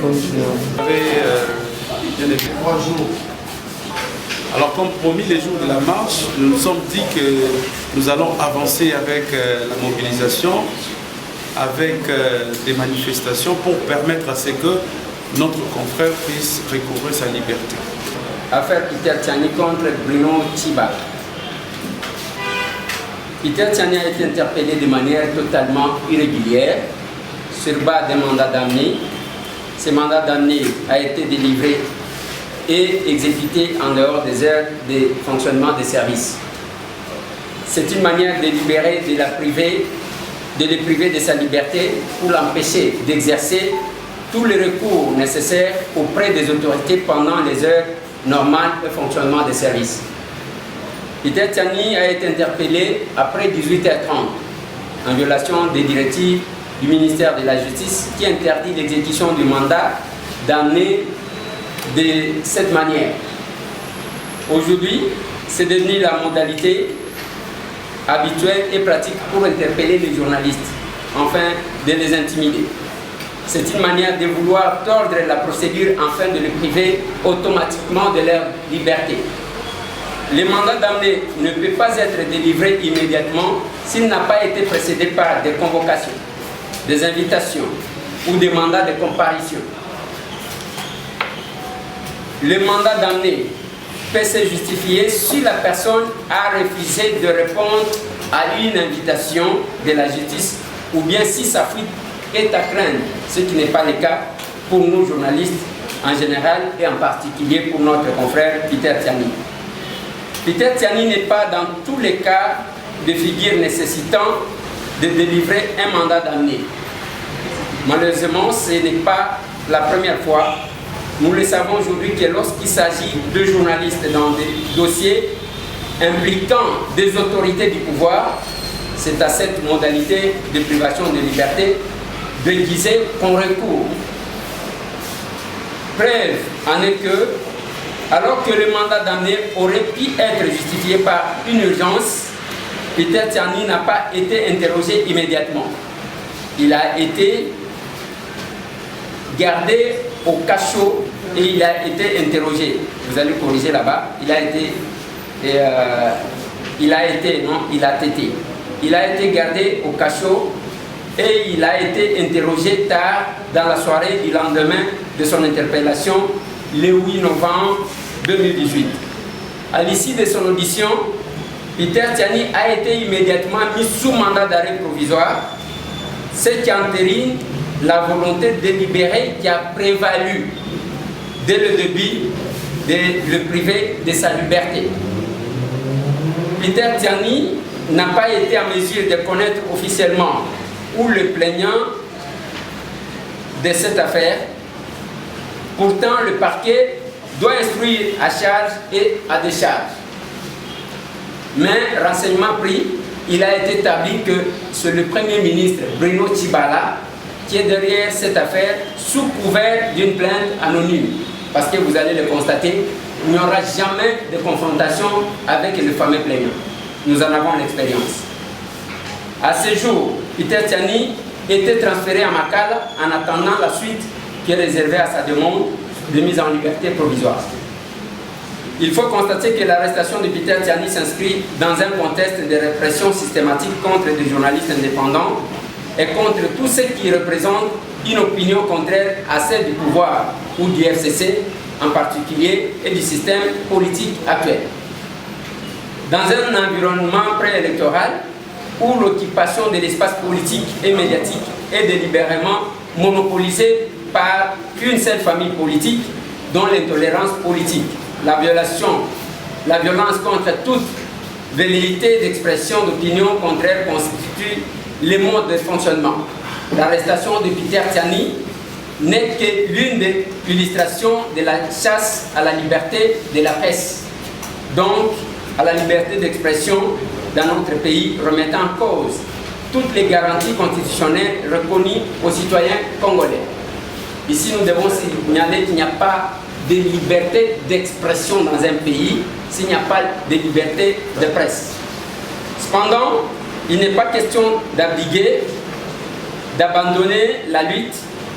Bien aimé. 3 jours. Alors comme promis, les jours de la marche, nous nous sommes dit que nous allons avancer avec la mobilisation, avec des manifestations pour permettre à ce que notre confrère puisse recouvrer sa liberté. Affaire Peter Tiani contre Bruno Tshibala. Peter Tiani a été interpellé de manière totalement irrégulière sur base d'un mandat d'amener. Ce mandat d'amener a été délivré et exécuté en dehors des heures de fonctionnement des services. C'est une manière délibérée de le priver de sa liberté pour l'empêcher d'exercer tous les recours nécessaires auprès des autorités pendant les heures normales de fonctionnement des services. Peter Tiani a été interpellé après 18h30 en violation des directives du ministère de la Justice qui interdit l'exécution du mandat d'amener de cette manière. Aujourd'hui, c'est devenu la modalité habituelle et pratique pour interpeller les journalistes, afin de les intimider. C'est une manière de vouloir tordre la procédure afin de les priver automatiquement de leur liberté. Le mandat d'amener ne peut pas être délivré immédiatement s'il n'a pas été précédé par des convocations, des invitations ou des mandats de comparution. Le mandat d'amener peut se justifier si la personne a refusé de répondre à une invitation de la justice ou bien si sa fuite est à craindre, ce qui n'est pas le cas pour nous journalistes en général et en particulier pour notre confrère Peter Tiani. Peter Tiani n'est pas dans tous les cas de figure nécessitant de délivrer un mandat d'amener. Malheureusement, ce n'est pas la première fois. Nous le savons aujourd'hui que lorsqu'il s'agit de journalistes dans des dossiers impliquant des autorités du pouvoir, c'est à cette modalité de privation de liberté déguisée qu'on recourt. Preuve en est que, alors que le mandat d'amener aurait pu être justifié par une urgence, Peter Tiani n'a pas été interrogé immédiatement. Il a été gardé au cachot et il a été interrogé. Vous allez corriger là-bas. Il a été gardé au cachot et il a été interrogé tard dans la soirée du lendemain de son interpellation, le 8 novembre 2018. À l'issue de son audition, Peter Tiani a été immédiatement mis sous mandat d'arrêt provisoire, ce qui entérine la volonté délibérée qui a prévalu dès le début de le priver de sa liberté. Peter Tiani n'a pas été en mesure de connaître officiellement ou le plaignant de cette affaire. Pourtant, le parquet doit instruire à charge et à décharge. Mais, renseignement pris, il a été établi que c'est le Premier ministre Bruno Tshibala qui est derrière cette affaire sous couvert d'une plainte anonyme. Parce que vous allez le constater, il n'y aura jamais de confrontation avec le fameux plaignant. Nous en avons l'expérience. À ce jour, Peter Tiani était transféré à Makala en attendant la suite qui est réservée à sa demande de mise en liberté provisoire. Il faut constater que l'arrestation de Peter Tiani s'inscrit dans un contexte de répression systématique contre des journalistes indépendants et contre tout ce qui représente une opinion contraire à celle du pouvoir ou du FCC en particulier et du système politique actuel. Dans un environnement préélectoral où l'occupation de l'espace politique et médiatique est délibérément monopolisée par une seule famille politique dont l'intolérance politique, la violence contre toute velléité d'expression d'opinion contraire constitue les modes de fonctionnement. L'arrestation de Peter Tiani n'est que l'une des illustrations de la chasse à la liberté de la presse, donc à la liberté d'expression dans notre pays, remettant en cause toutes les garanties constitutionnelles reconnues aux citoyens congolais. Ici, nous devons signaler qu'il n'y a pas de liberté d'expression dans un pays s'il n'y a pas de liberté de presse. Cependant, il n'est pas question d'abdiguer, d'abandonner la lutte.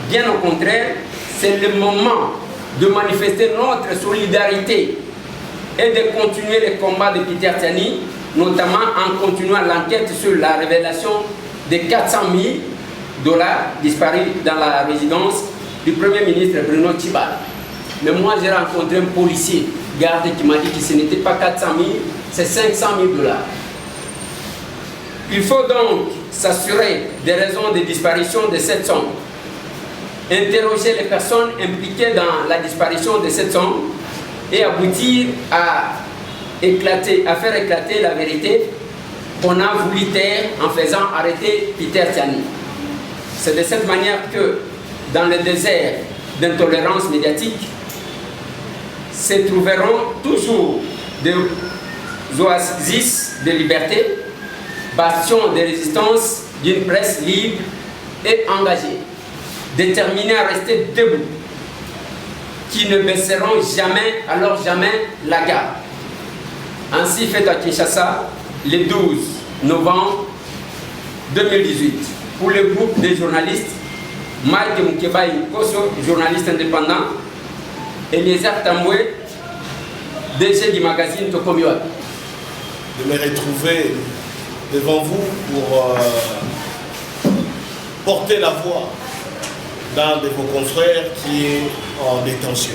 Bien au contraire, c'est le moment de manifester notre solidarité et de continuer les combats de Peter Tiani, notamment en continuant l'enquête sur la révélation de 400 000 $ disparus dans la résidence du Premier ministre Bruno Tchiba. Mais moi, j'ai rencontré un policier, garde, qui m'a dit que ce n'était pas 400 000, c'est 500 000 $. Il faut donc s'assurer des raisons de disparition de cette somme, interroger les personnes impliquées dans la disparition de cette somme et aboutir à faire éclater la vérité qu'on a voulu taire en faisant arrêter Peter Tiani. C'est de cette manière que, dans le désert d'intolérance médiatique, se trouveront toujours des oasis de liberté, bastions de résistance d'une presse libre et engagée, déterminés à rester debout, qui ne baisseront jamais, alors jamais, la garde. Ainsi fait à Kinshasa le 12 novembre 2018 pour le groupe des journalistes Mike Moukebaï Koso, journaliste indépendant, Eliezer Tamboué, DG du magazine Tokomioa. De me retrouver devant vous pour porter la voix d'un de vos confrères qui est en détention.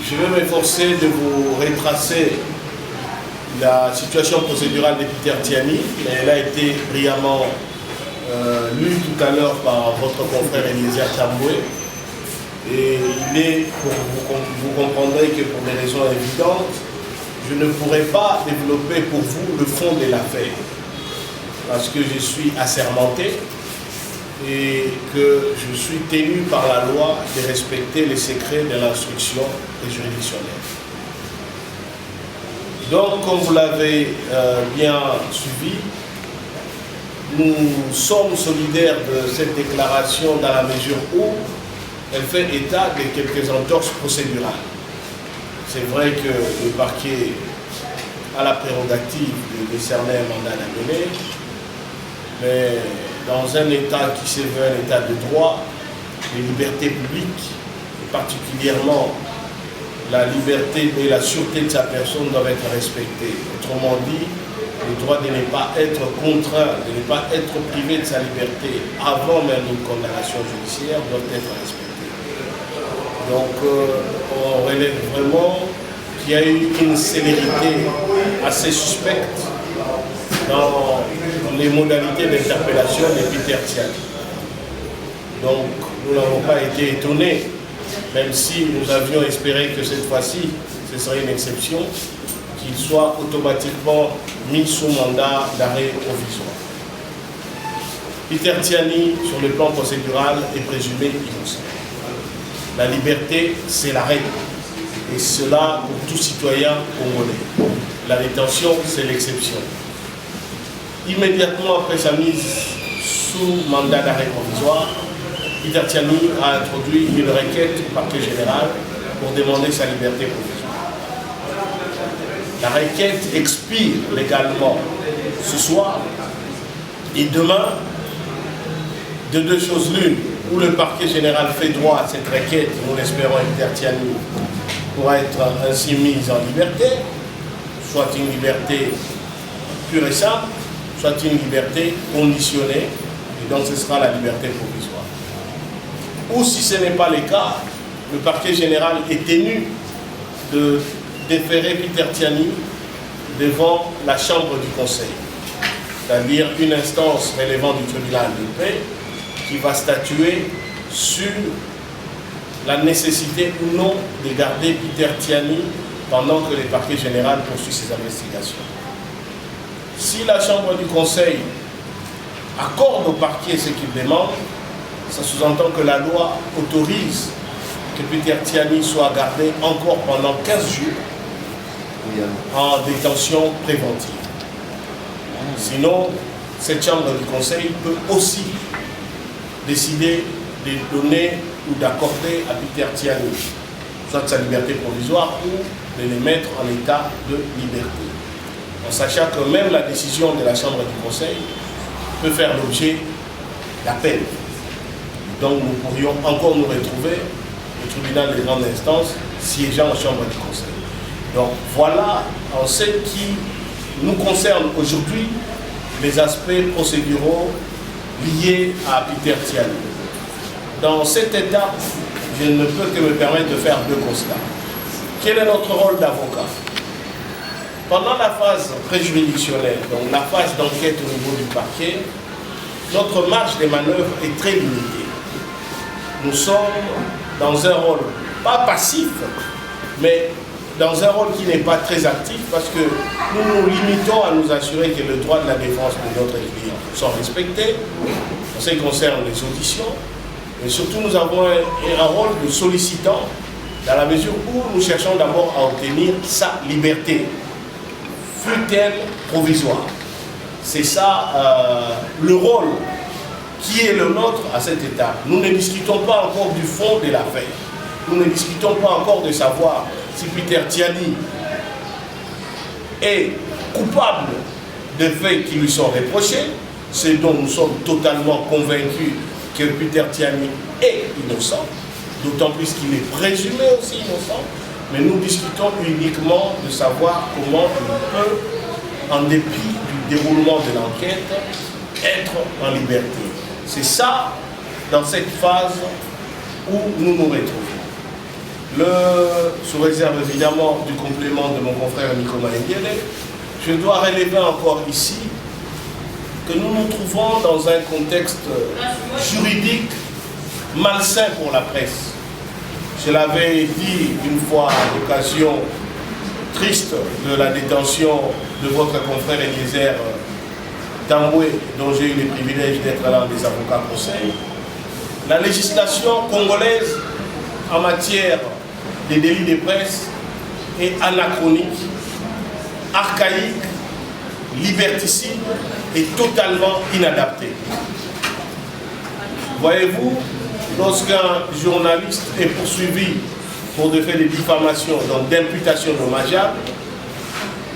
Je vais m'efforcer de vous retracer la situation procédurale de Peter Tiani, mais elle a été brillamment lue tout à l'heure par votre confrère Eliezer Tamboué. Et vous comprendrez que pour des raisons évidentes, je ne pourrai pas développer pour vous le fond de l'affaire, parce que je suis assermenté et que je suis tenu par la loi de respecter les secrets de l'instruction juridictionnelle. Donc, comme vous l'avez bien suivi, nous sommes solidaires de cette déclaration dans la mesure où elle fait état de quelques entorses procédurales. C'est vrai que le parquet a la prérogative de décerner un mandat d'amener, mais dans un État qui se veut un État de droit, les libertés publiques, et particulièrement la liberté et la sûreté de sa personne doivent être respectées. Autrement dit, le droit de ne pas être contraint, de ne pas être privé de sa liberté avant même une condamnation judiciaire doivent être respectés. Donc, on relève vraiment qu'il y a eu une célérité assez suspecte dans les modalités d'interpellation de Peter Tiani. Donc, nous n'avons pas été étonnés, même si nous avions espéré que cette fois-ci, ce serait une exception, qu'il soit automatiquement mis sous mandat d'arrêt provisoire. Peter Tiani, sur le plan procédural, est présumé innocent. La liberté, c'est la règle. Et cela pour tout citoyen congolais. La détention, c'est l'exception. Immédiatement après sa mise sous mandat d'arrêt provisoire, Peter Tiani a introduit une requête au parquet général pour demander sa liberté provisoire. La requête expire légalement ce soir et demain, de deux choses l'une, où le parquet général fait droit à cette requête, nous l'espérons, Peter Tiani pourra être ainsi mis en liberté, soit une liberté pure et simple, soit une liberté conditionnée, et donc ce sera la liberté provisoire. Ou si ce n'est pas le cas, le parquet général est tenu de déférer Peter Tiani devant la chambre du conseil, c'est-à-dire une instance relevant du tribunal de paix qui va statuer sur la nécessité ou non de garder Peter Tiani pendant que le parquet général poursuit ses investigations. Si la chambre du conseil accorde au parquet ce qu'il demande, ça sous-entend que la loi autorise que Peter Tiani soit gardé encore pendant 15 jours en détention préventive. Sinon, cette chambre du conseil peut aussi décider de donner ou d'accorder à Peter Tiani soit sa liberté provisoire ou de les mettre en état de liberté. En sachant que même la décision de la chambre du conseil peut faire l'objet d'appel. Donc nous pourrions encore nous retrouver au tribunal de grande instance, siégeant en chambre du conseil. Donc voilà en ce qui nous concerne aujourd'hui les aspects procéduraux liés à Peter Tiani. Dans cette étape, je ne peux que me permettre de faire deux constats. Quel est notre rôle d'avocat? Pendant la phase préjuridictionnelle, donc la phase d'enquête au niveau du parquet, notre marge de manœuvre est très limitée. Nous sommes dans un rôle, pas passif, mais dans un rôle qui n'est pas très actif parce que nous nous limitons à nous assurer que le droit de la défense de notre client sont respectés en ce qui concerne les auditions. Et surtout, nous avons un rôle de sollicitant dans la mesure où nous cherchons d'abord à obtenir sa liberté, fut-elle provisoire. C'est ça le rôle qui est le nôtre à cette étape. Nous ne discutons pas encore du fond de l'affaire. Nous ne discutons pas encore de savoir si Peter Tiani est coupable des faits qui lui sont reprochés, ce dont nous sommes totalement convaincus que Peter Tiani est innocent, d'autant plus qu'il est présumé aussi innocent, mais nous discutons uniquement de savoir comment il peut, en dépit du déroulement de l'enquête, être en liberté. C'est ça, dans cette phase où nous nous retrouvons. Sous réserve évidemment du complément de mon confrère Nicolas Ndiele, je dois relever encore ici que nous nous trouvons dans un contexte juridique malsain pour la presse. Je l'avais dit une fois à l'occasion triste de la détention de votre confrère Eliezer Tamboué, dont j'ai eu le privilège d'être l'un des avocats conseils. La législation congolaise en matière des délits de presse est anachronique, archaïque, liberticide et totalement inadaptée. Voyez-vous, lorsqu'un journaliste est poursuivi pour des faits de diffamation, donc d'imputation dommageable,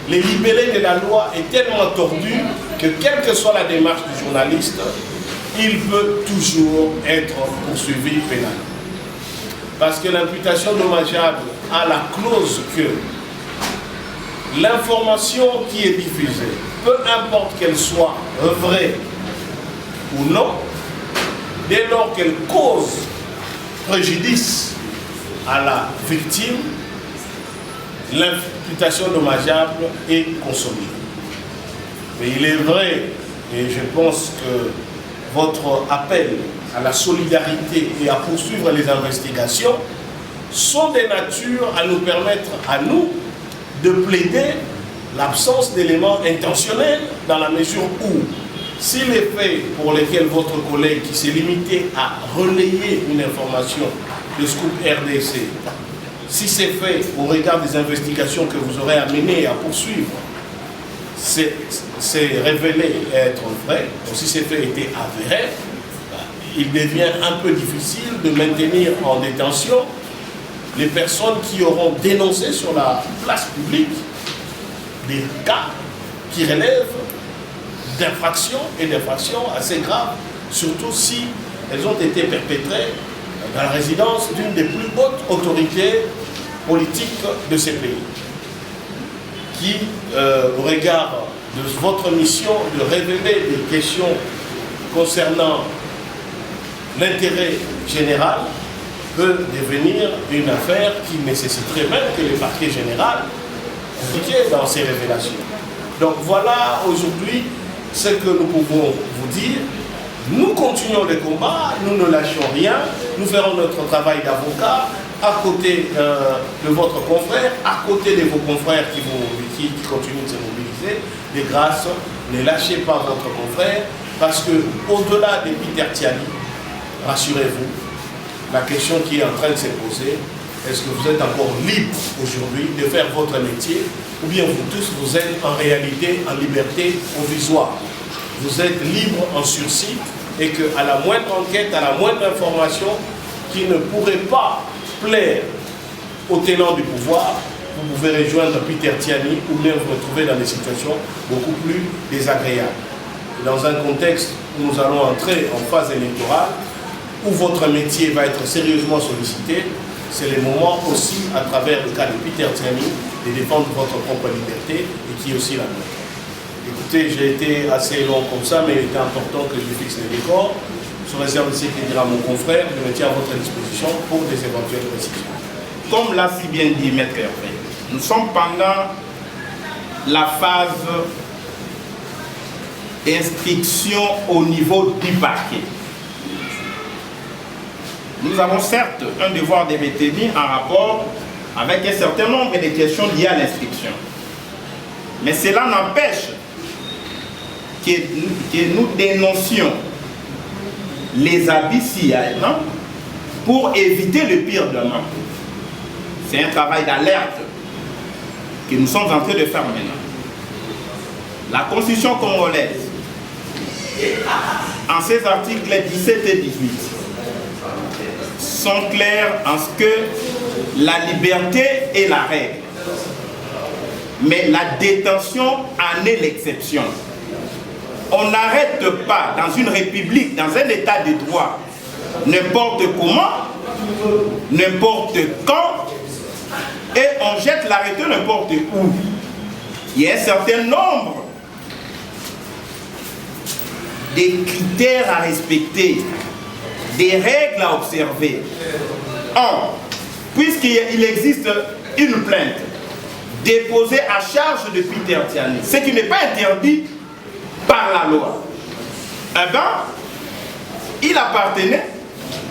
les libellés de la loi est tellement tordu que quelle que soit la démarche du journaliste, il peut toujours être poursuivi pénalement. Parce que l'imputation dommageable a la clause que l'information qui est diffusée, peu importe qu'elle soit vraie ou non, dès lors qu'elle cause préjudice à la victime, l'imputation dommageable est consommée. Mais il est vrai, et je pense que votre appel à la solidarité et à poursuivre les investigations sont de nature à nous permettre, à nous, de plaider l'absence d'éléments intentionnels dans la mesure où, si les faits pour lesquels votre collègue qui s'est limité à relayer une information de Scoop RDC, si ces faits, au regard des investigations que vous aurez amenées à poursuivre, c'est révélé être vrai, donc si ces faits étaient avérés, il devient un peu difficile de maintenir en détention les personnes qui auront dénoncé sur la place publique des cas qui relèvent d'infractions et d'infractions assez graves, surtout si elles ont été perpétrées dans la résidence d'une des plus hautes autorités politiques de ces pays, qui, au regard de votre mission de révéler des questions concernant l'intérêt général, peut devenir une affaire qui nécessiterait même que le parquet général implique dans ces révélations. Donc voilà aujourd'hui ce que nous pouvons vous dire. Nous continuons le combat, nous ne lâchons rien, nous ferons notre travail d'avocat à côté de votre confrère, à côté de vos confrères qui continuent de se mobiliser. De grâce, ne lâchez pas votre confrère, parce que au-delà de Peter Tiani, rassurez-vous, la question qui est en train de se poser, est-ce que vous êtes encore libre aujourd'hui de faire votre métier, ou bien vous tous, vous êtes en réalité en liberté provisoire. Vous êtes libre en sursis et qu'à la moindre enquête, à la moindre information qui ne pourrait pas plaire aux tenants du pouvoir, vous pouvez rejoindre Peter Tiani ou bien vous retrouver dans des situations beaucoup plus désagréables. Dans un contexte où nous allons entrer en phase électorale, où votre métier va être sérieusement sollicité, c'est le moment aussi, à travers le cas de Peter Tiani, de défendre votre propre liberté et qui est aussi la nôtre. Écoutez, j'ai été assez long comme ça, mais il était important que je fixe les décors. Sous réserve de ce que dira mon confrère, je me tiens à votre disposition pour des éventuelles précisions. Comme l'a si bien dit Maître Hervé, nous sommes pendant la phase d'instruction au niveau du parquet. Nous avons certes un devoir de retenir en rapport avec un certain nombre de questions liées à l'instruction. Mais cela n'empêche que nous dénoncions les habits CIA pour éviter le pire demain. C'est un travail d'alerte que nous sommes en train de faire maintenant. La Constitution congolaise, en ses articles 17 et 18, sont clairs en ce que la liberté est la règle, mais la détention en est l'exception. On n'arrête pas dans une république, dans un état de droit, n'importe comment, n'importe quand, et on jette l'arrêté n'importe où. Il y a un certain nombre de critères à respecter, des règles à observer. Un, puisqu'il existe une plainte déposée à charge de Peter Tiani, ce qui n'est pas interdit par la loi, eh bien, il appartenait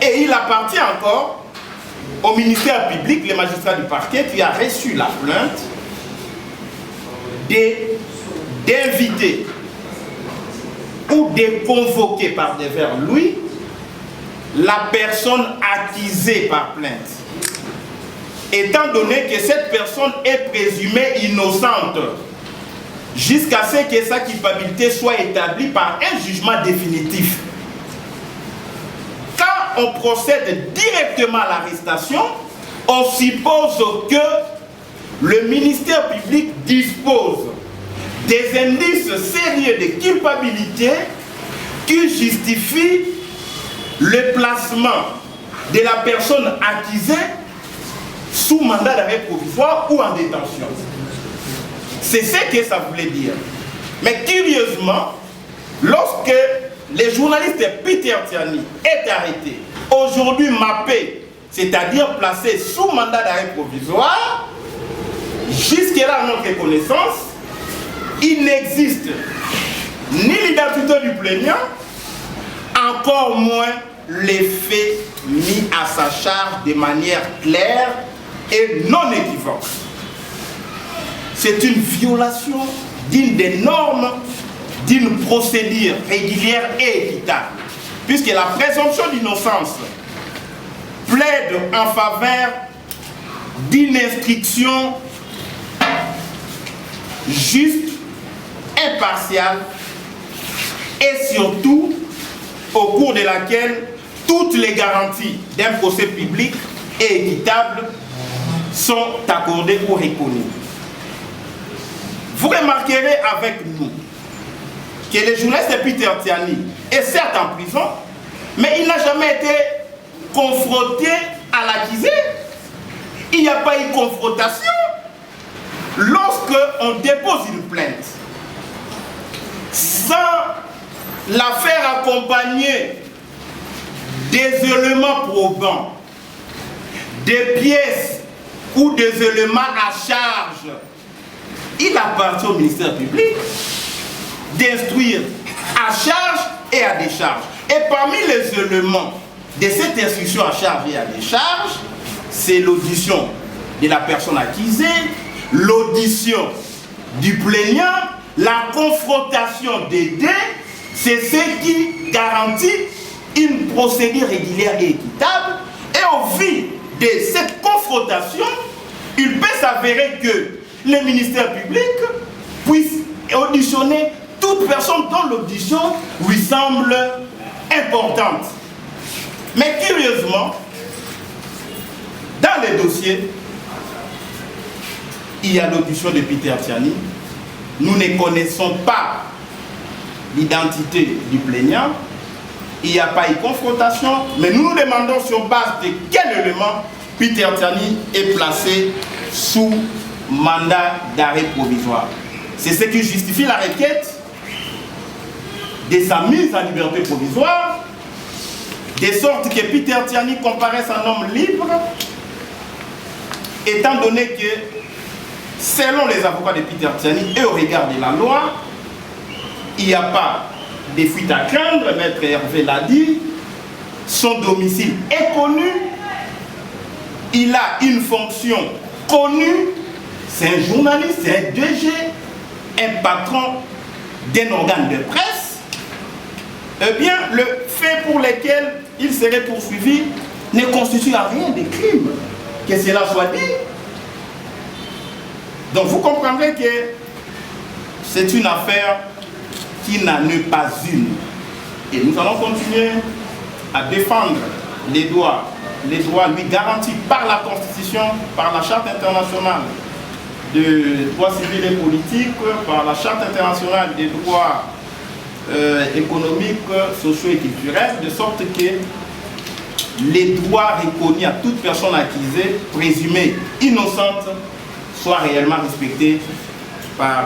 et il appartient encore au ministère public, les magistrats du parquet, qui a reçu la plainte d'inviter ou de convoquer par devers lui la personne accusée par plainte, étant donné que cette personne est présumée innocente jusqu'à ce que sa culpabilité soit établie par un jugement définitif. Quand on procède directement à l'arrestation, on suppose que le ministère public dispose des indices sérieux de culpabilité qui justifient le placement de la personne accusée sous mandat d'arrêt provisoire ou en détention. C'est ce que ça voulait dire. Mais curieusement, lorsque le journaliste Peter Tiani est arrêté, aujourd'hui mappé, c'est-à-dire placé sous mandat d'arrêt provisoire, jusque-là, à notre connaissance, il n'existe ni l'identité du plaignant, encore moins les faits mis à sa charge de manière claire et non équivoque. C'est une violation digne des normes d'une procédure régulière et équitable, puisque la présomption d'innocence plaide en faveur d'une instruction juste, impartiale et surtout au cours de laquelle toutes les garanties d'un procès public et équitable sont accordées ou reconnues. Vous remarquerez avec nous que le journaliste Peter Tiani est certes en prison, mais il n'a jamais été confronté à l'accusé. Il n'y a pas eu de confrontation. Lorsqu'on dépose une plainte, sans la faire accompagner des éléments probants, des pièces ou des éléments à charge, il appartient au ministère public d'instruire à charge et à décharge. Et parmi les éléments de cette instruction à charge et à décharge, c'est l'audition de la personne accusée, l'audition du plaignant, la confrontation des deux, c'est ce qui garantit une procédure régulière et équitable. Et au vu de cette confrontation, il peut s'avérer que le ministère public puisse auditionner toute personne dont l'audition lui semble importante. Mais curieusement, dans les dossiers, il y a l'audition de Peter Tiani. Nous ne connaissons pas l'identité du plaignant. il n'y a pas eu confrontation, mais nous nous demandons sur base de quel élément Peter Tiani est placé sous mandat d'arrêt provisoire. C'est ce qui justifie la requête de sa mise en liberté provisoire, de sorte que Peter Tiani comparaisse un homme libre, étant donné que, selon les avocats de Peter Tiani et au regard de la loi, il n'y a pas de fuite à craindre, Maître Hervé l'a dit, son domicile est connu, il a une fonction connue, c'est un journaliste, c'est un DG, un patron d'un organe de presse. Eh bien, le fait pour lequel il serait poursuivi ne constitue à rien de crime, que cela soit dit. Donc vous comprendrez que c'est une affaire qui n'en est pas une. Et nous allons continuer à défendre les droits lui garantis par la Constitution, par la Charte internationale des droits civils et politiques, par la Charte internationale des droits économiques, sociaux et culturels, de sorte que les droits reconnus à toute personne accusée, présumée innocente, soient réellement respectés par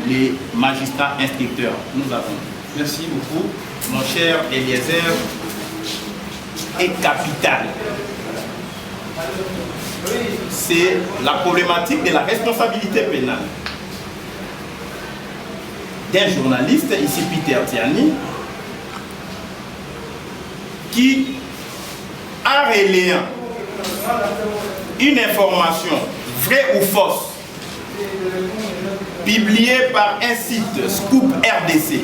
les magistrats instructeurs. Nous avons. Merci beaucoup, mon cher Eliezer, est capital. C'est la problématique de la responsabilité pénale d'un journaliste, ici Peter Tiani, qui a relayé une information vraie ou fausse publiée par un site Scoop RDC,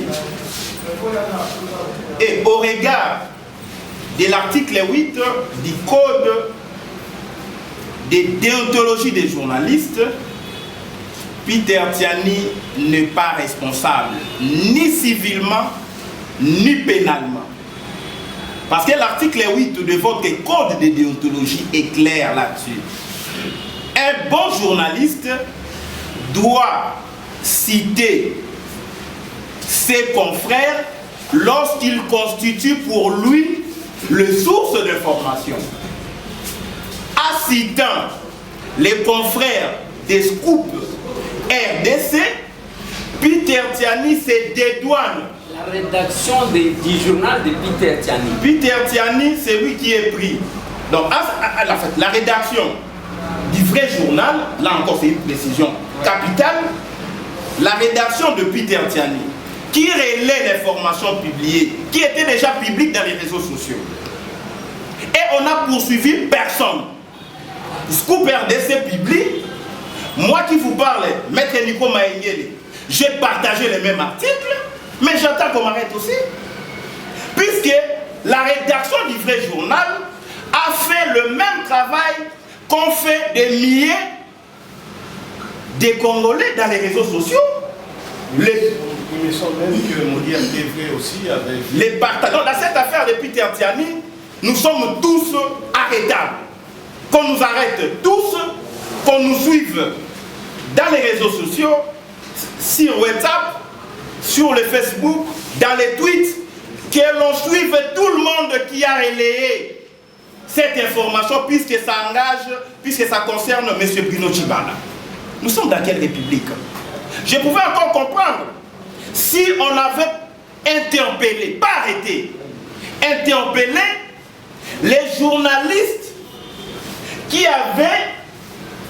et au regard de l'article 8 du Code de déontologie des journalistes, Peter Tiani n'est pas responsable, ni civilement, ni pénalement. Parce que l'article 8 de votre Code de déontologie est clair là-dessus. Un bon journaliste doit citer ses confrères lorsqu'il constitue pour lui le source d'information. En citant les confrères des Scoop RDC, Peter Tiani se dédouane. La rédaction du journal de Peter Tiani. Peter Tiani, c'est lui qui est pris. Donc, la rédaction du vrai journal, là encore c'est une précision capitale, la rédaction de Peter Tiani, qui relaie l'information publiée, qui était déjà publique dans les réseaux sociaux. Et on n'a poursuivi personne. Scoop RDC publie. Moi qui vous parle, Maître Nico Maïngeli, j'ai partagé les mêmes articles, mais j'attends qu'on m'arrête aussi. Puisque la rédaction du vrai journal a fait le même travail qu'ont fait des milliers de Congolais dans les réseaux sociaux. Il me semble même que Modi TV aussi avec... Les partageants. Dans cette affaire de Peter Tiani, nous sommes tous arrêtables. Qu'on nous arrête tous, qu'on nous suive dans les réseaux sociaux, sur WhatsApp, sur le Facebook, dans les tweets, que l'on suive tout le monde qui a relayé cette information puisque ça engage, puisque ça concerne M. Bruno Tshibala. Nous sommes dans quelle république? Je pouvais encore comprendre si on avait interpellé, pas arrêté, interpellé les journalistes qui avaient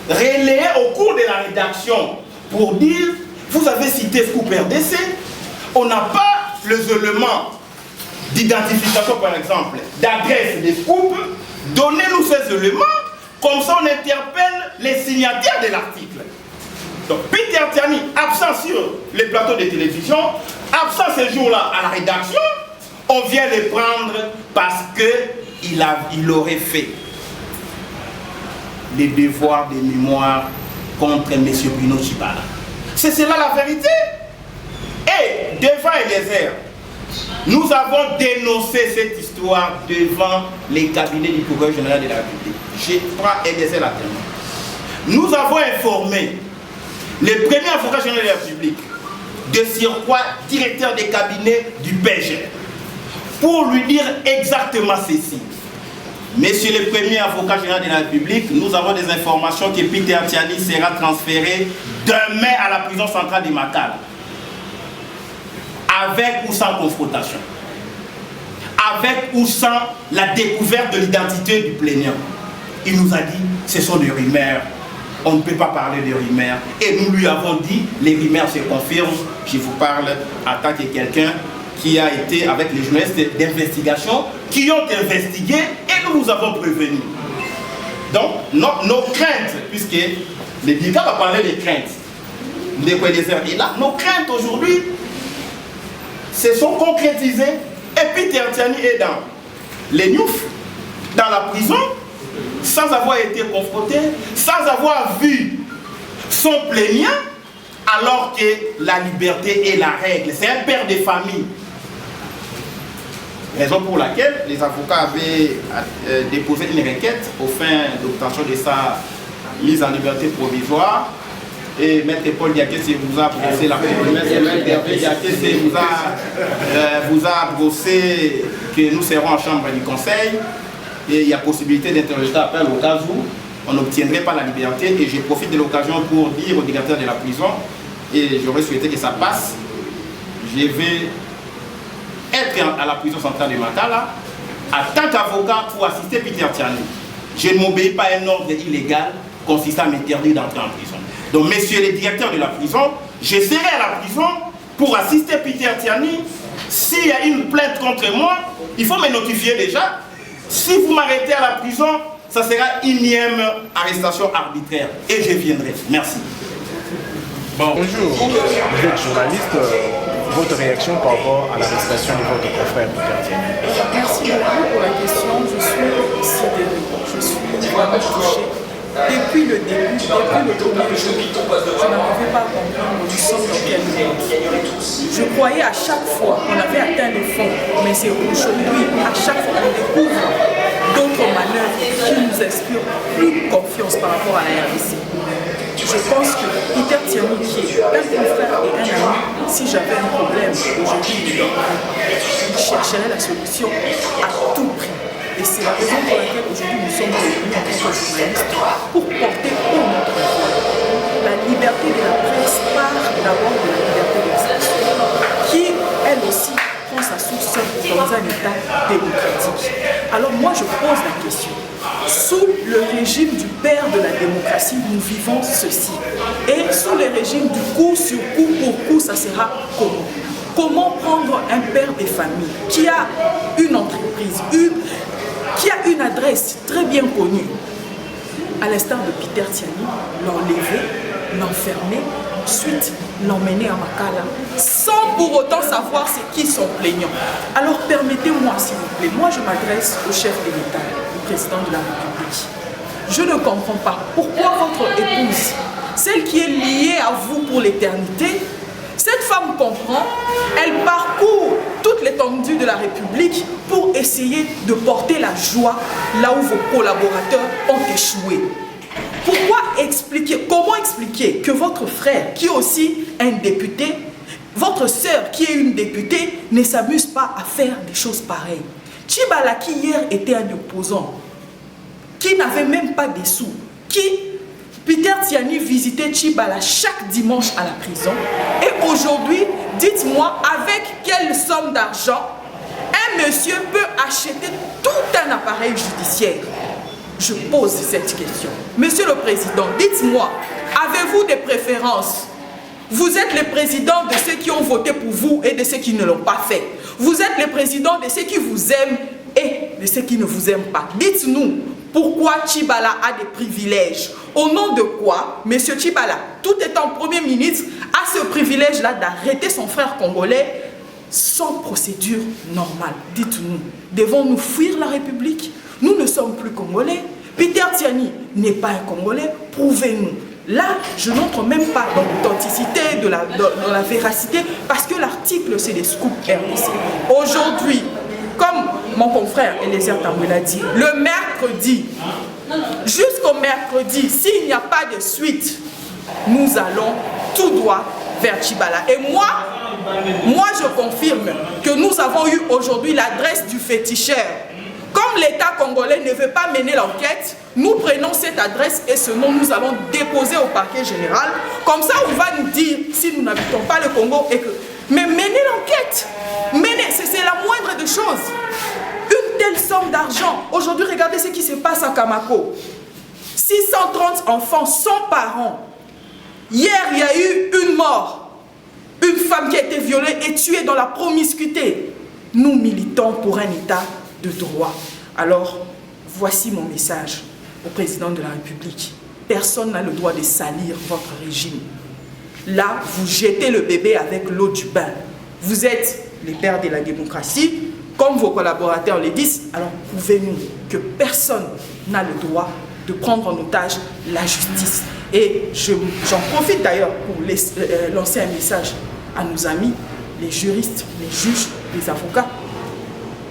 relayé au cours de la rédaction pour dire, vous avez cité Scoop RDC, on n'a pas les éléments d'identification par exemple, d'adresse des Scoop, donnez-nous ces éléments, comme ça on interpelle les signataires de l'article. Donc Peter Tiani, absent sur les plateaux de télévision, absent ces jours-là à la rédaction, on vient les prendre parce qu'il aurait fait les devoirs de mémoire contre M. Bruno Tshibala. C'est cela la vérité. Et devant Eliezer, nous avons dénoncé cette histoire devant les cabinets du procureur général de la République. Je prends Eliezer la témoin. Nous avons informé le premier avocat général de la République, de surcroît directeur des cabinets du PGR, pour lui dire exactement ceci. Monsieur le premier avocat général de la République, nous avons des informations que Peter Tiani sera transféré demain à la prison centrale de Makala. Avec ou sans confrontation. Avec ou sans la découverte de l'identité du plaignant. Il nous a dit, ce sont des rumeurs. On ne peut pas parler de rumeurs. Et nous lui avons dit, les rumeurs se confirment. Je vous parle en tant que quelqu'un qui a été avec les journalistes d'investigation, qui ont investigué et nous avons prévenu. Donc, nos craintes, puisque le DICA va parler des craintes, et là, nos craintes aujourd'hui se sont concrétisées. Et Peter Tiani est dans les Niouf, dans la prison, sans avoir été confronté, sans avoir vu son plaignant, alors que la liberté est la règle. C'est un père de famille. Raison pour laquelle les avocats avaient déposé une requête au fin d'obtention de sa mise en liberté provisoire. Et Maître Paul Diakese vous a brossé la vous a brossé que nous serons en chambre du conseil et il y a possibilité d'interroger appel au cas où on n'obtiendrait pas la liberté. Et je profite de l'occasion pour dire au directeur de la prison, et j'aurais souhaité que ça passe, je vais être à la prison centrale de Makala en tant qu'avocat pour assister Peter Tiani. Je ne m'obéis pas à un ordre illégal consistant à m'interdire d'entrer en prison. Donc, messieurs les directeurs de la prison, je serai à la prison pour assister Peter Tiani. S'il y a une plainte contre moi, il faut me notifier déjà. Si vous m'arrêtez à la prison, ça sera une énième arrestation arbitraire. Et je viendrai. Merci. Bonjour, vous êtes journaliste. Votre réaction par rapport à l'arrestation de votre confrère Peter Tiani? Merci beaucoup pour la question. Je suis sidérée. Je suis vraiment touchée. Depuis le début, depuis le premier jour, je n'arrivais pas à comprendre nous sommes dans quel monde. Je croyais à chaque fois qu'on avait atteint le fond, mais c'est aujourd'hui, à chaque fois qu'on découvre d'autres manœuvres qui nous inspirent plus confiance par rapport à la RDC. Je pense que Peter Tiani, qui est un confrère et un ami, si j'avais un problème aujourd'hui, il chercherait la solution à tout prix. Et c'est la raison pour laquelle aujourd'hui nous sommes réunis en tant que journalistes pour porter haut notre voix. La liberté de la presse part d'abord de la liberté d'expression, qui elle aussi prend sa source dans un État démocratique. Alors moi je pose la question. Sous le régime du père de la démocratie, nous vivons ceci. Et sous le régime du coup sur coup pour coup, ça sera comment? Comment prendre un père de famille qui a une entreprise, qui a une adresse très bien connue, à l'instar de Peter Tiani, l'enlever, l'enfermer, ensuite l'emmener à Makala, sans pour autant savoir c'est qui son plaignant. Alors permettez-moi s'il vous plaît, moi je m'adresse au chef de l'État, au président de la République. Je ne comprends pas pourquoi votre épouse, celle qui est liée à vous pour l'éternité, cette femme comprend, elle parcourt toute l'étendue de la République pour essayer de porter la joie là où vos collaborateurs ont échoué. Pourquoi expliquer, comment expliquer que votre frère, qui est aussi un député, votre sœur, qui est une députée, ne s'amuse pas à faire des choses pareilles? Tchibala, qui hier était un opposant, qui n'avait même pas des sous, qui Peter Tiani visitait Tchibala chaque dimanche à la prison. Et aujourd'hui, dites-moi, avec quelle somme d'argent un monsieur peut acheter tout un appareil judiciaire? Je pose cette question. Monsieur le Président, dites-moi, avez-vous des préférences? Vous êtes le président de ceux qui ont voté pour vous et de ceux qui ne l'ont pas fait. Vous êtes le président de ceux qui vous aiment et de ceux qui ne vous aiment pas. Dites-nous, pourquoi Tchibala a des privilèges? Au nom de quoi M. Tchibala, tout étant Premier ministre, a ce privilège-là d'arrêter son frère congolais sans procédure normale? Dites-nous, devons-nous fuir la République? Nous ne sommes plus congolais. Peter Tiani n'est pas un Congolais. Prouvez-nous. Là, je n'entre même pas dans l'authenticité, dans la véracité, parce que l'article, c'est des scoops RDC. Aujourd'hui, comme mon confrère Eliezer Tambwe l'a dit, le mercredi, jusqu'au mercredi, s'il n'y a pas de suite, nous allons tout droit vers Tchibala. Et moi, je confirme que nous avons eu aujourd'hui l'adresse du féticheur. Comme l'État congolais ne veut pas mener l'enquête, nous prenons cette adresse et ce nom, nous allons déposer au parquet général. Comme ça, on va nous dire, si nous n'habitons pas le Congo, et que... Mais menez l'enquête. Menez, c'est la moindre des choses. Une telle somme d'argent. Aujourd'hui, regardez ce qui se passe à Kamako. 630 enfants sans parents. Hier, il y a eu une mort. Une femme qui a été violée et tuée dans la promiscuité. Nous militons pour un État de droit. Alors, voici mon message au président de la République. Personne n'a le droit de salir votre régime. Là, vous jetez le bébé avec l'eau du bain. Vous êtes les pères de la démocratie, comme vos collaborateurs le disent, alors prouvez-nous que personne n'a le droit de prendre en otage la justice. Et j'en profite d'ailleurs pour lancer un message à nos amis, les juristes, les juges, les avocats.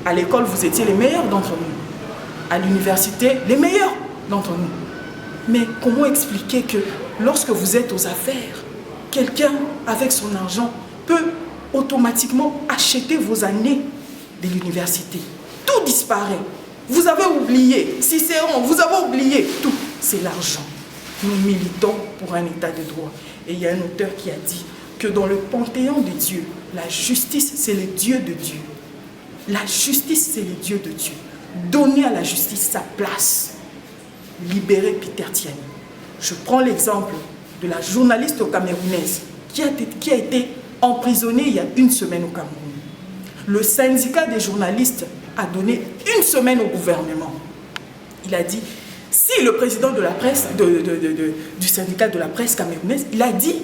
À l'école, vous étiez les meilleurs d'entre nous. À l'université, les meilleurs d'entre nous. Mais comment expliquer que lorsque vous êtes aux affaires, quelqu'un avec son argent peut automatiquement acheter vos années de l'université? Tout disparaît. Vous avez oublié, Cicéron, vous avez oublié tout. C'est l'argent. Nous militons pour un État de droit. Et il y a un auteur qui a dit que dans le panthéon de Dieu, la justice, c'est le Dieu de Dieu. La justice, c'est le Dieu de Dieu. Donnez à la justice sa place. Libérez Peter Tiani. Je prends l'exemple de la journaliste camerounaise qui a été emprisonnée il y a une semaine au Cameroun. Le syndicat des journalistes a donné une semaine au gouvernement. Il a dit, si le président de la presse, du syndicat de la presse camerounaise, il a dit,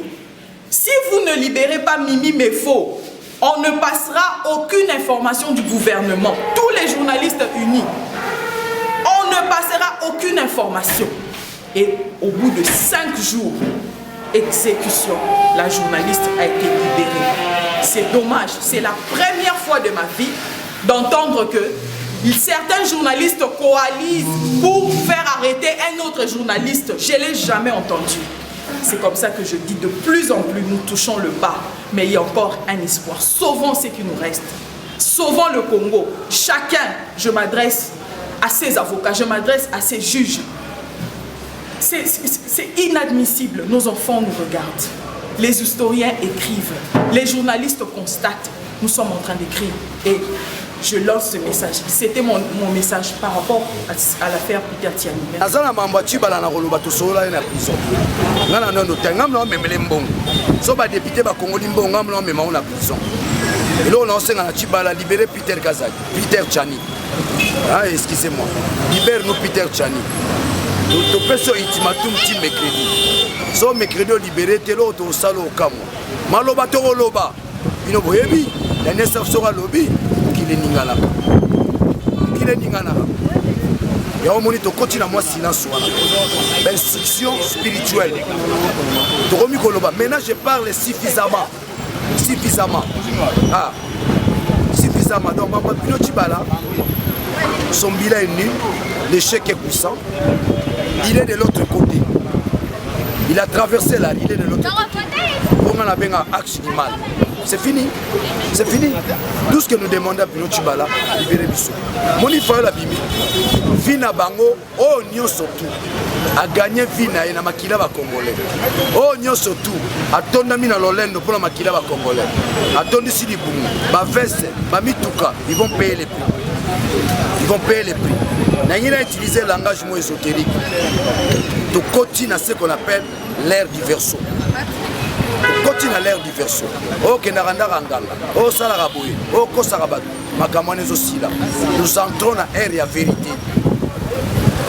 si vous ne libérez pas Mimi Mefo, on ne passera aucune information du gouvernement. Tous les journalistes unis. On ne passera aucune information. Et au bout de 5 jours, exécution, la journaliste a été libérée. C'est dommage. C'est la première fois de ma vie d'entendre que certains journalistes coalisent pour faire arrêter un autre journaliste. Je ne l'ai jamais entendu. C'est comme ça que je dis, de plus en plus, nous touchons le bas. Mais il y a encore un espoir. Sauvons ce qui nous reste. Sauvons le Congo. Chacun, je m'adresse à ses avocats, je m'adresse à ses juges. C'est inadmissible. Nos enfants nous regardent. Les historiens écrivent. Les journalistes constatent. Nous sommes en train d'écrire. Et je lance ce message. C'était mon message par rapport à l'affaire Peter Tiani. Et là, on enseigne à Tchibala, libérer Peter Kazak, Peter Tiani. Ah, excusez-moi. Libère-nous Peter Tiani. Nous faisons ce ultimatum mercredi. So mercredi, libéré, t'es l'autre au salon au Kamwa. Maloba, t'es loba. Il nous voit bien. La naissance sera lobby. Qu'il est ningala. Qu'il est ningala. Et au moment où continue à moi silence. Instruction spirituelle. Maintenant, je parle suffisamment. Suffisamment. Ah, suffisamment. Donc, Pino Tchibala, son bilan est nul, l'échec est puissant. Il est de l'autre côté. Il a traversé là, il est de l'autre côté. On a bien un axe du mal. C'est fini. C'est fini. Tout ce que nous demandons à Pino Tchibala, libérer Bissou. Mon ifo la bimi. Vina bango, oh nyo surtout. A gagné vina et na makila ba congolais. Oh nyo surtout. A tonda mina lolendo pour la makila ba congolais. A tondi si dibumu. Ba veste, ba mituka, ils vont payer les prix. Ils vont payer les prix. N'a pas utilisé le langage ésotérique. Tu continues à ce qu'on appelle l'ère du verso. Tu continues à l'ère du verso. Oh, Kenaranda Rangala. Oh, Salaraboui. Oh, Kosarabad. Makamones aussi là. Nous entrons dans l'ère et la vérité.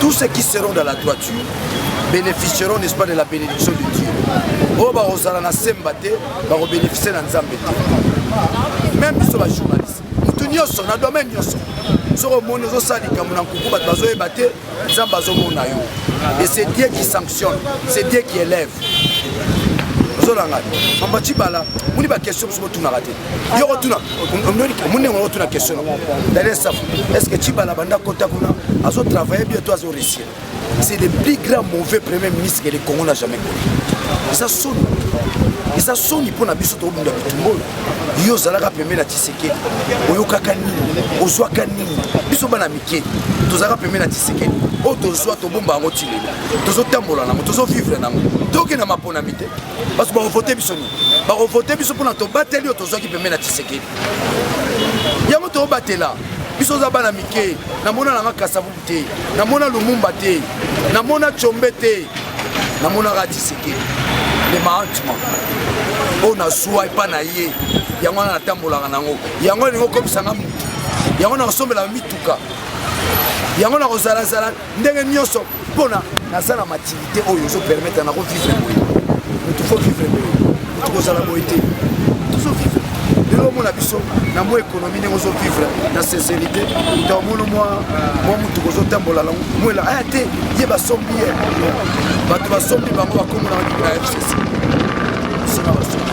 Tous ceux qui seront dans la droiture bénéficieront, n'est-ce pas, de la bénédiction de Dieu. Oh, bah, Osarana Sembate, bah, on bénéficie dans Zambete. Même si on est journaliste. Nous sommes dans le domaine. Et c'est Dieu qui sanctionne, c'est Dieu qui élève. Est-ce que Tchibala a travaillé bientôt à Zoricien? C'est le plus grand mauvais premier ministre que le Congo n'a jamais connu. Ça sonne. eza soni mpo na biso tobunda bitumba oyo yo ozalaka pembe na Tshisekedi oyokaka nini ozwaka nini biso bana mike tozalaka pembe na Tshisekedi oyo tozwa tobomba yango ti lelo tozotambola nango tozovivre nango tokende maponami te parce bakovote biso nini bakovote biso mpona tobateli oyo tozwaki pembe na Tshisekedi yango tobatela biso oza bana mike namona nanga Kasavubu te namona Lumumba te namona Tshombe te namonaka Tshisekedi le mahatma oyo nazwa epa na ye yango wana natambolaka nango yango elingi okomisanga mutu yango nakosombela mituka yango nakozalazala ndenge nyonso mpona naza na matilité oyo ozopermettre nakovivre boye mutu fo vivre boye mutu kozala boye te tozovivre lelo omona biso na mwa économie ndenge ozovivre na sincérité tomona mwa mutu kozotambola nango mwela aya te ye basombi ye bato basombi bango bakomona baniki na FCC sina basombi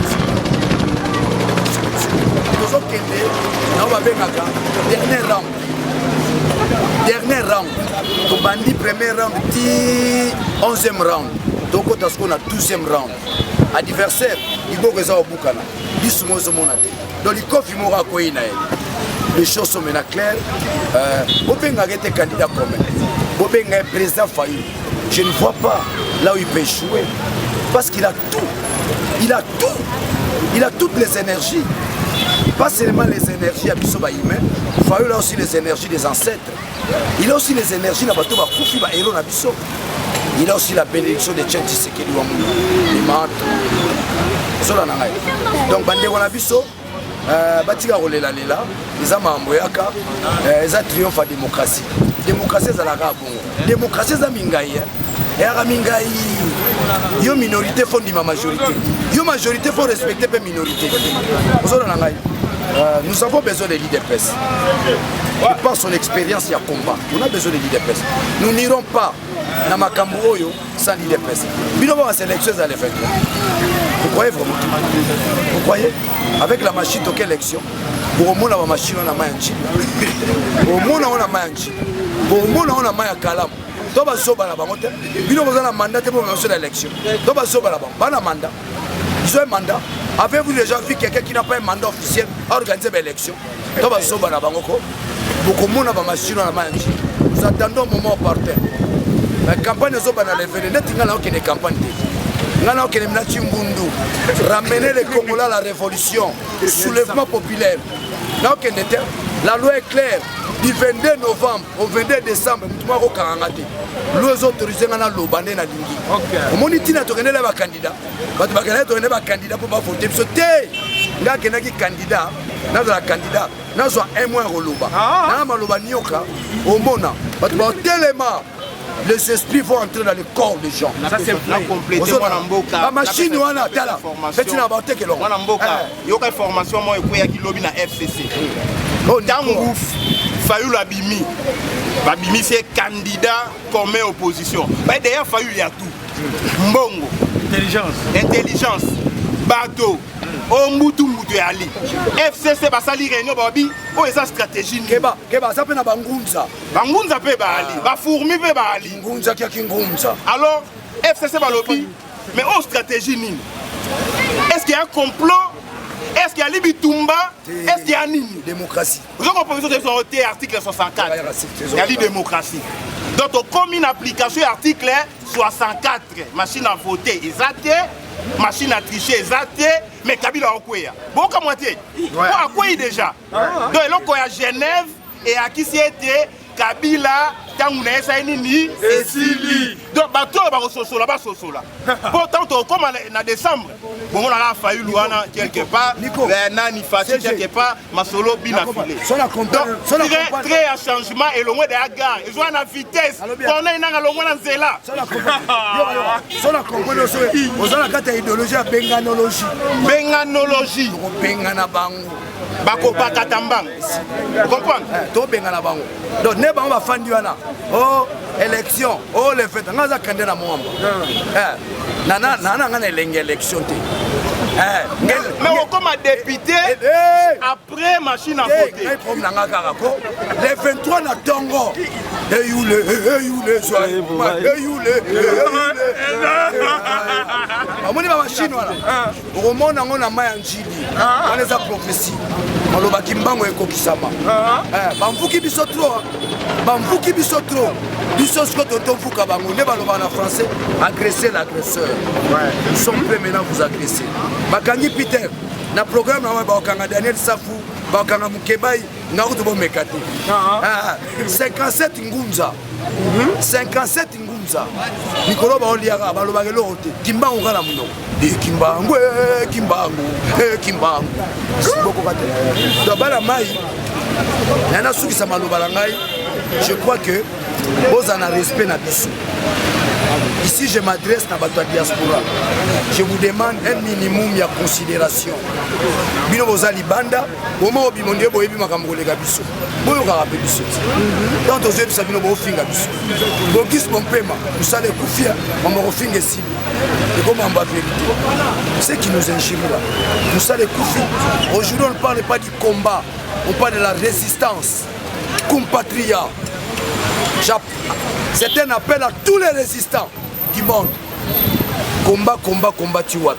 tozokende nao babengaka dernier round tobandi premier round ti 11e round tokota siko na 12e round adversaire liboko eza obukana biso mozomona te donc likofi moko akoyi na ye les choses sont maintenant claires bobengaka ete candidat commun bobengaka président Fayulu je ne vois pas là où il peut échouer parce qu'il a tout il a toutes les énergies. Pas seulement les énergies à Bisoba humain, Fayulu a aussi les énergies des ancêtres. Il a aussi les énergies de Bato Bakoufi, Héros Nabiso. Il a aussi la bénédiction de Tchèque Tshisekedi Wamou. Il m'a donc, Bande Wanabiso, Batika Rolela Lela, les Amamboyaka, les triomphe à la démocratie. Démocratie, c'est la Gabon. Démocratie, c'est la Mingaï. Yo minorité font ma majorité. Yo majorité faut respecter la minorité. Nous avons besoin de l'IDPS. Par son expérience, il y a combat. On a besoin de l'IDPS. Nous n'irons pas dans Makambo sans l'IDPS. Binobo à sélection à l'effet. Vous croyez vraiment? Vous croyez? Avec la machine de élection, pour au moins la machine on a mayanchi. Au moins on a mayanchi. Au moins on a mayankalam. Toba soba la bangote. Binobo a un mandat pour lancer l'élection. Toba soba la bangote. Pas un mandat. Ils ont un mandat. Avez-vous déjà vu quelqu'un qui n'a pas un mandat officiel à organiser l'élection? Toba soba la bangote. Beaucoup de monde a ma machine on a mayanchi. Nous attendons un moment opportun. La campagne de Zoba n'a levé. N'est-ce qu'il y a une campagne? Ramener les Congolais à la révolution, soulèvement populaire. La loi est claire. Du 22 novembre au 22 décembre, nous avons autorisé à l'Obané na Lingi. On a dit que nous avons un candidat. Nous avons un candidat pour voter. Nous avons un candidat. Nous avons un candidat. Nous avons un mois au Loba. Nous avons un Nyoka. Au Mona. Nous avons tellement. Les esprits vont entrer dans le corps des gens. Ça c'est pour compléter la machine ou la tala. Faites une avantage que l'on. Il y a une formation moi qui lobby na FCC. Tangouf Fayulu Abimi. Abimi c'est candidat comme opposition. D'ailleurs Fayulu il y a tout. Mbongo. Intelligence. Bateau. Ombutu Mutu Ali. FCC basali réunion babi. Oh esa stratégie. Keba ça peut na bangunza. Bangunza pe ba Ali. Ba fourmi pe ba Ali. Ngunza kia kingunza. Alors FCC ba lobby. Mais oh stratégie nini? Est-ce qu'il y a un complot? Est-ce qu'il y a Libitumba? Est-ce qu'il y a Nini? Démocratie. Vous avez proposition de sortir article 64. Il y a la démocratie. Donc, comme une application article 64, machine à voter, exacte, machine à tricher, exacte, mais Kabila Okoya. Bon, comment tu à quoi déjà? Donc, il y a Genève et à qui c'était Kabila, Tangouna, Sainini et Sili. Donc, bateau, là-bas, pourtant, comme en décembre, bon, on a fallu Louana quelque part, Nani Fati quelque part, Masolo Binafilé. Donc, très à changement et le moins de la gare. Ils ont la vitesse. On a une longue zéla. Sur la compréhension, on a la carte idéologie à Benganologie. Benganologie. Benganabango. Bako Bakatambang. Vous comprenez? To Benganabango. Donc, ne pas faire du ana. Oh, élection. Oh, les fêtes. On a un candidat à moi. Nana, on a une élection. Mais comme député, après machine à voter. Le 23 na tongo eyule amoni bamashine wana okomona yango na mai ya njili wana eza prophétie balobaki mbango ekokisama bamvuki biso tro biso siko totomfuka bango nde balobaka na français agresser l'agresseur nous sommes prêts maintenant vous agresser bakangi Peter na programme na bakanga Daniel Safu bakanga Mukebai ngakutu bomeka te 57 ngunza 57 ngunza mikolo baoliaka balobaka eloko te kimbangu kala munoko kimbangu sibokoka te donc bana mai nana sukisa maloba na ngai je crois que boza na respect na biso. Ici, je m'adresse à la diaspora. Je vous demande un minimum de considération. Bino boza libanda, moment où bimonde boyebi makambo lega biso. Boyo ka rappeler biso. Quand aux yeux sabino bo finga biso. Bogis mon pema, vous savez kufia, on me refinga ici. Et comme en bas vérité. C'est qui nous injure là. Vous savez kufia. Aujourd'hui, on ne parle pas du combat, on parle de la résistance. Compatriotes. C'est un appel à tous les résistants du monde. Combat, tu vois.